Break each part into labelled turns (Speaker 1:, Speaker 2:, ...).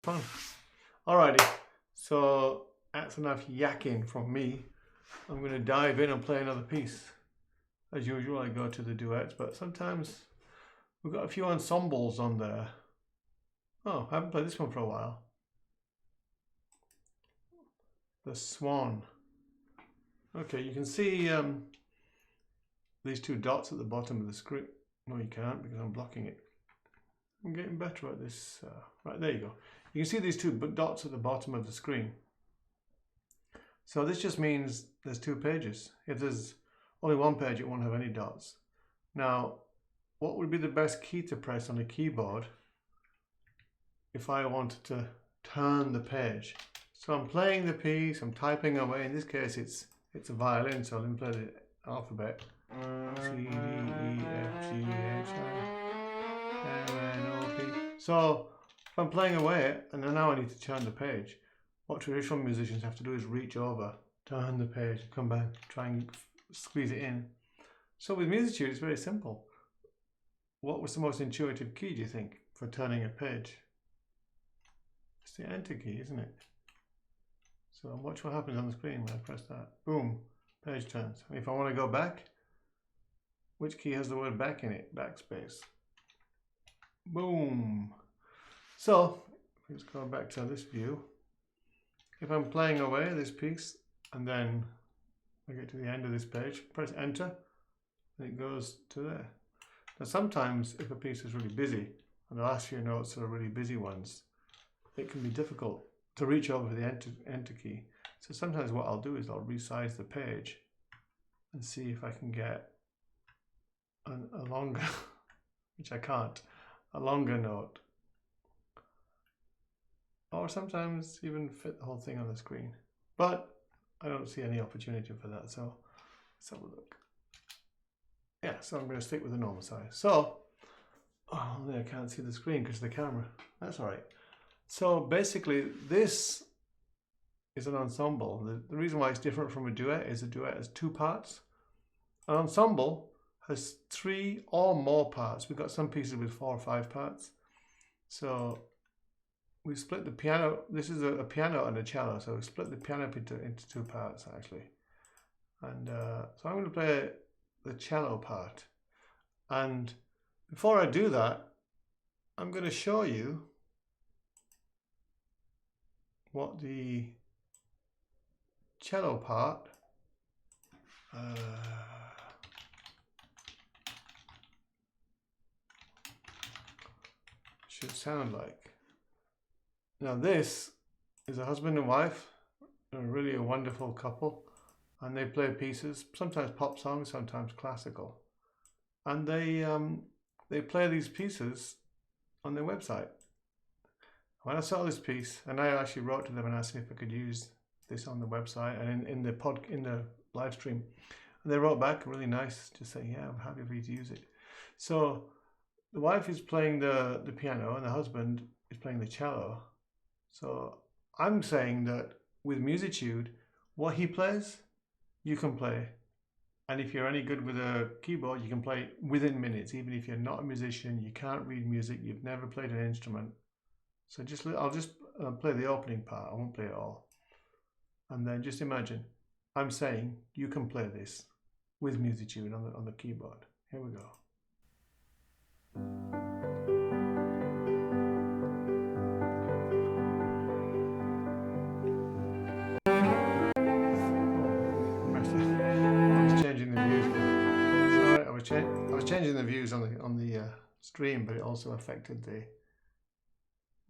Speaker 1: Fun. Alrighty, so that's enough yakking from me. I'm going to dive in and play another piece. As usual, I go to the duets, but sometimes we've got a few ensembles on there. Oh, I haven't played this one for a while. The Swan. Okay, you can see these two dots at the bottom of the screen. No, you can't because I'm blocking it. I'm getting better at this. Right, there you go. You can see these two dots at the bottom of the screen. So this just means there's two pages. If there's only one page, it won't have any dots. Now, what would be the best key to press on a keyboard if I wanted to turn the page? So I'm playing the piece, I'm typing away. In this case, it's a violin, so let me play the alphabet. C, D, E, F, G, H, I, M, N, O, P. So if I'm playing away, and now I need to turn the page, what traditional musicians have to do is reach over, turn the page, come back, try and squeeze it in. So with Musitude, it's very simple. What was the most intuitive key, do you think, for turning a page? It's the Enter key, isn't it? So watch what happens on the screen when I press that. Boom, page turns. If I want to go back, which key has the word back in it? Backspace. Boom. So let's go back to this view. If I'm playing away this piece and then I get to the end of this page, press enter, and it goes to there. Now sometimes if a piece is really busy, and the last few notes are really busy ones, it can be difficult to reach over the enter key. So sometimes what I'll do is I'll resize the page and see if I can get a longer, which I can't, a longer note. Or sometimes even fit the whole thing on the screen. But I don't see any opportunity for that, so let's have a look. Yeah, so I'm going to stick with the normal size. So, oh, I can't see the screen because of the camera. That's all right. So basically, this is an ensemble. The reason why it's different from a duet is a duet has two parts. An ensemble has 3 or more parts. We've got some pieces with 4 or 5 parts. So we split the piano. This is a piano and a cello, so we split the piano into 2 parts actually. And so I'm going to play the cello part. And before I do that, I'm going to show you what the cello part should sound like. Now this is a husband and wife, really a wonderful couple, and they play pieces, sometimes pop songs, sometimes classical, and they play these pieces on their website. When I saw this piece, and I actually wrote to them and asked if I could use this on the website and in the live stream, and they wrote back really nice, just saying, yeah, I'm happy for you to use it. So the wife is playing the piano and the husband is playing the cello. So I'm saying that with Musitude, what he plays, you can play. And if you're any good with a keyboard, you can play within minutes, even if you're not a musician, you can't read music, you've never played an instrument. So I'll just play the opening part, I won't play it all. And then just imagine, I'm saying you can play this with Musitude on the keyboard. Here we go. I was changing the views on the stream, but it also affected the.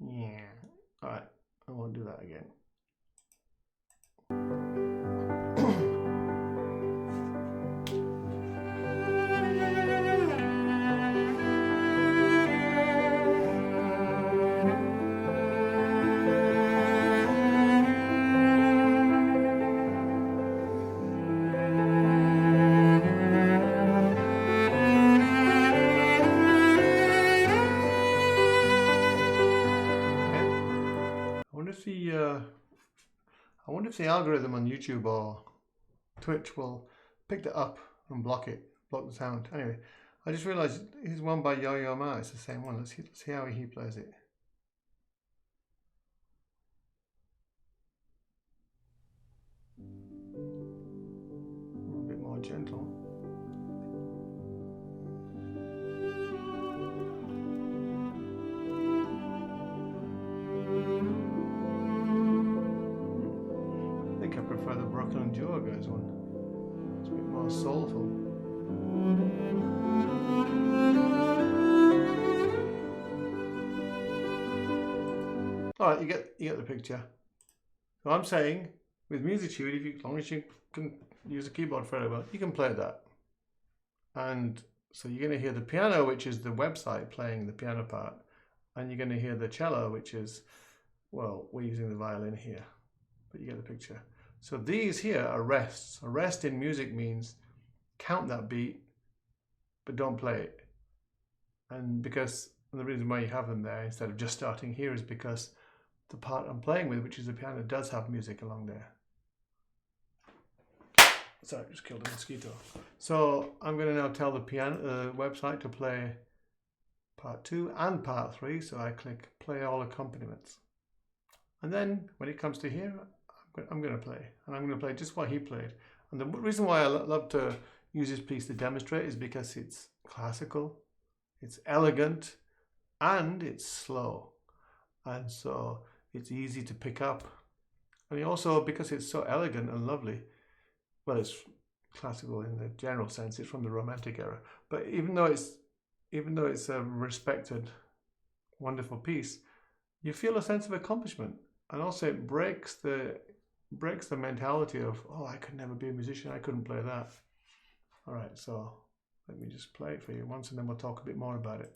Speaker 1: Yeah. All right. I won't do that again. I wonder if the algorithm on YouTube or Twitch will pick that up and block the sound. Anyway, I just realized here's one by Yo-Yo Ma. It's the same one. Let's see how he plays it. more gentle. I think I prefer the Brooklyn Duo guys one. It's a bit more soulful. Alright, you get the picture. So I'm saying with Musitude, as long as you can use a keyboard fairly well, you can play that. And so you're going to hear the piano, which is the website playing the piano part, and you're going to hear the cello, which is, well, we're using the violin here, but you get the picture. So these here are rests. A rest in music means count that beat, but don't play it. And because the reason why you have them there instead of just starting here is because the part I'm playing with, which is the piano, does have music along there. Sorry, I just killed a mosquito. So I'm going to now tell the piano website to play part 2 and part 3. So I click play all accompaniments. And then when it comes to here, I'm going to play. And I'm going to play just what he played. And the reason why I love to use this piece to demonstrate is because it's classical, it's elegant, and it's slow. And so it's easy to pick up. And also, because it's so elegant and lovely, well, it's classical in the general sense, it's from the Romantic era. But even though it's a respected, wonderful piece, you feel a sense of accomplishment. And also it breaks the mentality of, oh, I could never be a musician, I couldn't play that. All right, so let me just play it for you once and then we'll talk a bit more about it.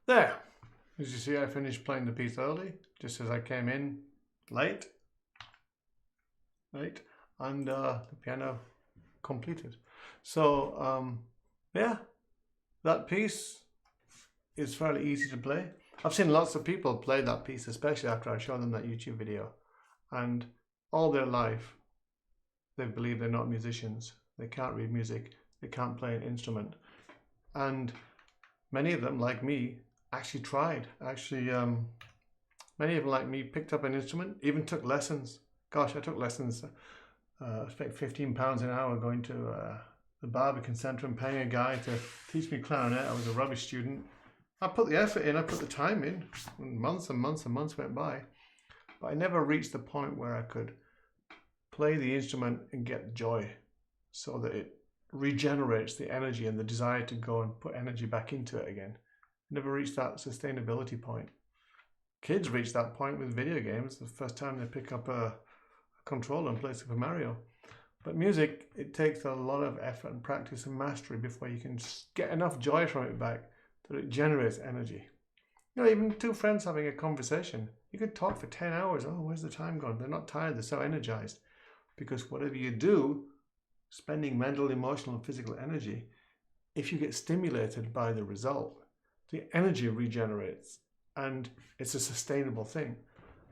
Speaker 1: There, as you see, I finished playing the piece early, just as I came in late, and the piano completed. So yeah, that piece is fairly easy to play. I've seen lots of people play that piece, especially after I showed them that YouTube video, and all their life they believe they're not musicians. They can't read music, they can't play an instrument, and many of them, like me, actually tried. Many of them, like me, picked up an instrument, even took lessons. Gosh, I took lessons. I spent £15 an hour going to the Barbican Centre and paying a guy to teach me clarinet. I was a rubbish student. I put the effort in, I put the time in, and months and months and months went by. But I never reached the point where I could play the instrument and get joy so that it regenerates the energy and the desire to go and put energy back into it again. Never reached that sustainability point. Kids reach that point with video games the first time they pick up a controller and play Super Mario. But music, it takes a lot of effort and practice and mastery before you can get enough joy from it back that it generates energy. You know, even two friends having a conversation, you could talk for 10 hours. Oh, where's the time gone? They're not tired, they're so energized. Because whatever you do, spending mental, emotional, and physical energy, if you get stimulated by the result, the energy regenerates and it's a sustainable thing.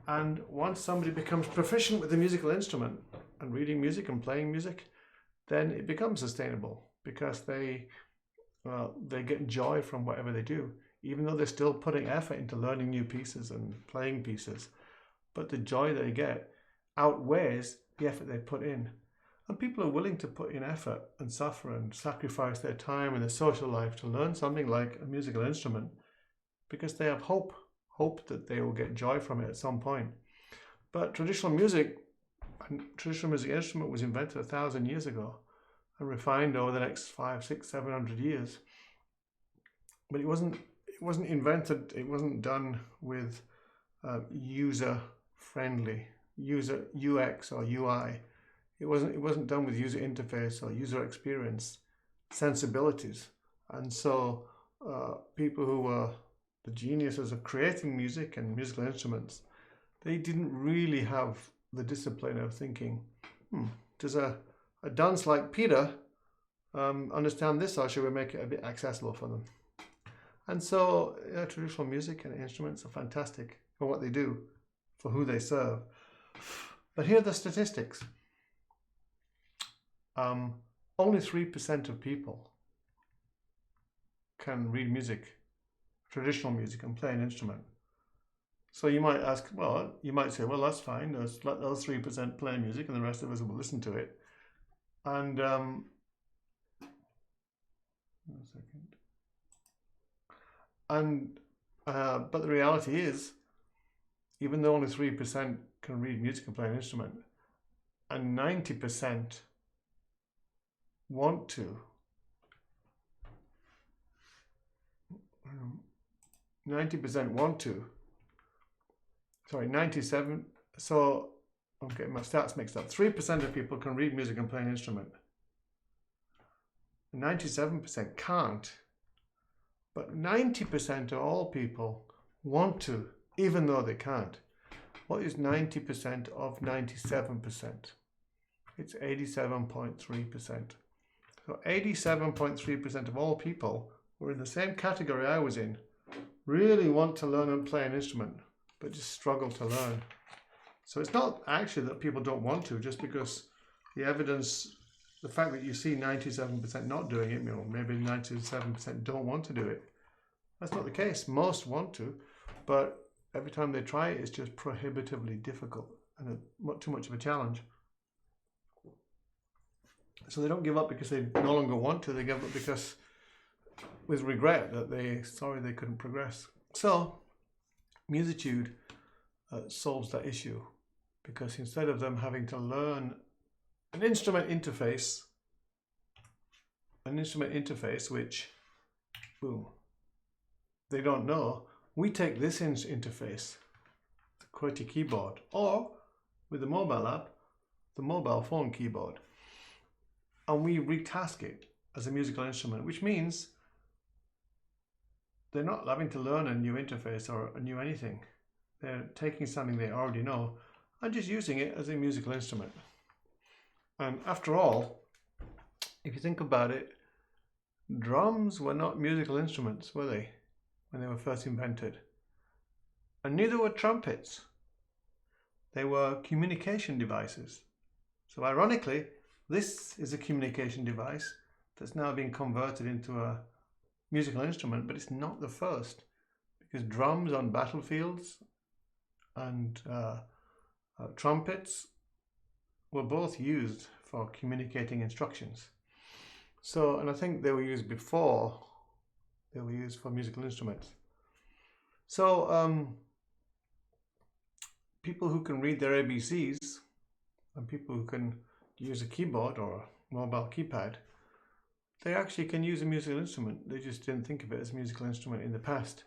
Speaker 1: And once somebody becomes proficient with a musical instrument and reading music and playing music, then it becomes sustainable because they get joy from whatever they do, even though they're still putting effort into learning new pieces and playing pieces. But the joy they get outweighs the effort they put in. And people are willing to put in effort and suffer and sacrifice their time and their social life to learn something like a musical instrument because they have hope that they will get joy from it at some point. But traditional music instrument was invented 1,000 years ago and refined over the next 500, 600, 700 years. But it wasn't invented, it wasn't done with user-friendly, UX or UI. It wasn't done with user interface or user experience sensibilities. And so people who were the geniuses of creating music and musical instruments, they didn't really have the discipline of thinking, does a dunce like Peter understand this, or should we make it a bit accessible for them? And so traditional music and instruments are fantastic for what they do, for who they serve. But here are the statistics. Only 3% of people can read music, traditional music, and play an instrument. So you might ask, you might say, well, that's fine. Let those 3% play music and the rest of us will listen to it. And but the reality is, even though only 3% can read music and play an instrument, and 90% want to, 90% want to, sorry, 97, so I'm getting my stats mixed up. 3% of people can read music and play an instrument. 97% can't, but 90% of all people want to, even though they can't. What is 90% of 97%? It's 87.3%. So 87.3% of all people who are in the same category I was in really want to learn and play an instrument, but just struggle to learn. So it's not actually that people don't want to, just because the evidence, the fact that you see 97% not doing it, maybe 97% don't want to do it. That's not the case. Most want to, but every time they try it, it's just prohibitively difficult and too much of a challenge. So they don't give up because they no longer want to. They give up because, with regret, that sorry they couldn't progress. So Musitude solves that issue, because instead of them having to learn an instrument interface which, they don't know, we take this interface, the QWERTY keyboard, or with the mobile app, the mobile phone keyboard, and we retask it as a musical instrument, which means they're not having to learn a new interface or a new anything. They're taking something they already know and just using it as a musical instrument. And after all, if you think about it, drums were not musical instruments, were they, when they were first invented? And neither were trumpets. They were communication devices. So ironically, this is a communication device that's now been converted into a musical instrument, but it's not the first, because drums on battlefields and trumpets were both used for communicating instructions. So, and I think they were used before they were used for musical instruments. So people who can read their ABCs and people who can use a keyboard or a mobile keypad, they actually can use a musical instrument. They just didn't think of it as a musical instrument in the past.